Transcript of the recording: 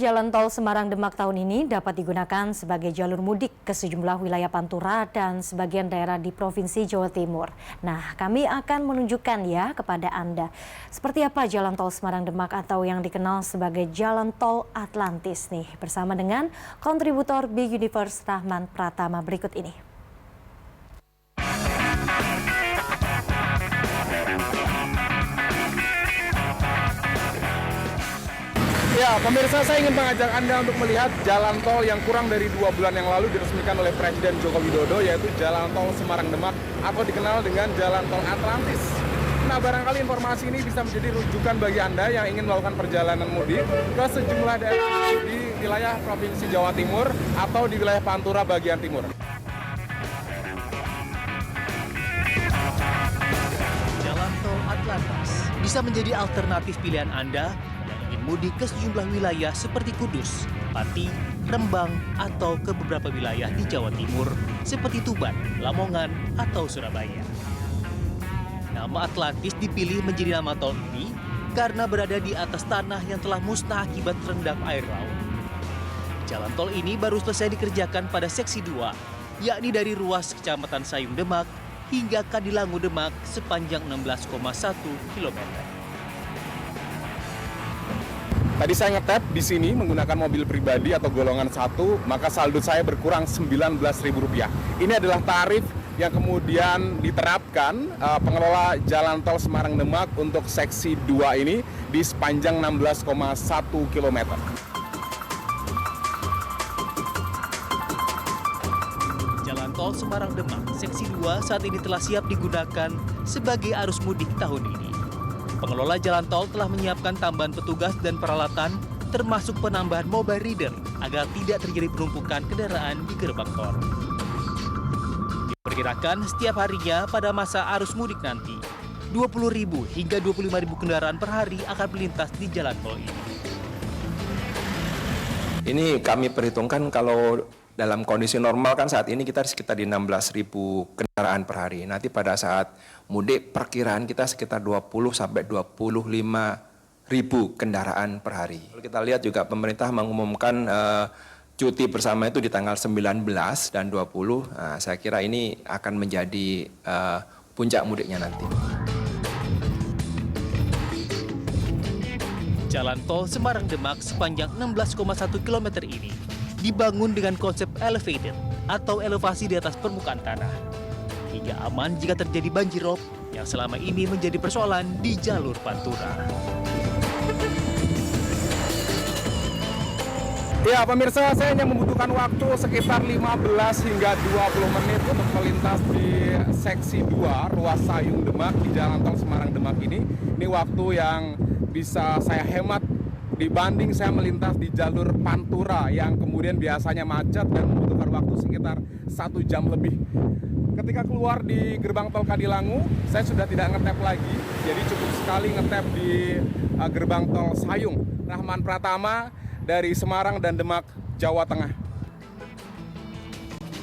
Jalan tol Semarang-Demak tahun ini dapat digunakan sebagai jalur mudik ke sejumlah wilayah Pantura dan sebagian daerah di Provinsi Jawa Timur. Nah, kami akan menunjukkan ya kepada Anda seperti apa jalan tol Semarang-Demak atau yang dikenal sebagai jalan tol Atlantis nih, bersama dengan kontributor Big Universe Rahman Pratama berikut ini. Ya, pemirsa, saya ingin mengajak Anda untuk melihat jalan tol yang kurang dari 2 bulan yang lalu diresmikan oleh Presiden Joko Widodo, yaitu jalan tol Semarang-Demak atau dikenal dengan jalan tol Atlantis. Nah, barangkali informasi ini bisa menjadi rujukan bagi Anda yang ingin melakukan perjalanan mudik ke sejumlah daerah di wilayah Provinsi Jawa Timur atau di wilayah Pantura bagian timur. Jalan tol Atlantis bisa menjadi alternatif pilihan Anda ingin mudik ke sejumlah wilayah seperti Kudus, Pati, Rembang, atau ke beberapa wilayah di Jawa Timur seperti Tuban, Lamongan, atau Surabaya. Nama Atlantis dipilih menjadi nama tol ini karena berada di atas tanah yang telah musnah akibat terendam air laut. Jalan tol ini baru selesai dikerjakan pada seksi 2, yakni dari ruas Kecamatan Sayung Demak hingga Kadilangu Demak sepanjang 16,1 km. Tadi saya ngetap di sini menggunakan mobil pribadi atau golongan 1, maka saldo saya berkurang Rp19.000. Ini adalah tarif yang kemudian diterapkan pengelola Jalan Tol Semarang-Demak untuk seksi 2 ini di sepanjang 16,1 km. Jalan tol Semarang-Demak seksi 2 saat ini telah siap digunakan sebagai arus mudik tahun ini. Pengelola jalan tol telah menyiapkan tambahan petugas dan peralatan, termasuk penambahan mobile reader agar tidak terjadi penumpukan kendaraan di gerbang tol. Diperkirakan setiap harinya pada masa arus mudik nanti, 20.000 hingga 25.000 kendaraan per hari akan melintas di jalan tol ini. Ini kami perhitungkan kalau dalam kondisi normal kan saat ini kita sekitar di 16.000 kendaraan per hari. Nanti pada saat mudik perkiraan kita sekitar 20 sampai 25.000 kendaraan per hari. Kalau kita lihat juga pemerintah mengumumkan cuti bersama itu di tanggal 19 dan 20. Nah, saya kira ini akan menjadi puncak mudiknya nanti. Jalan tol Semarang-Demak sepanjang 16,1 km ini dibangun dengan konsep elevated atau elevasi di atas permukaan tanah, hingga aman jika terjadi banjirop yang selama ini menjadi persoalan di jalur Pantura. Ya, pemirsa, saya hanya membutuhkan waktu sekitar 15 hingga 20 menit untuk melintas di seksi 2 ruas Sayung Demak di Jalan Tol Semarang-Demak ini. Ini waktu yang bisa saya hemat dibanding saya melintas di jalur Pantura yang kemudian biasanya macet dan membutuhkan waktu sekitar 1 jam lebih. Ketika keluar di gerbang tol Kadilangu, saya sudah tidak ngetap lagi, jadi cukup sekali ngetap di gerbang tol Sayung. Rahman Pratama dari Semarang dan Demak, Jawa Tengah.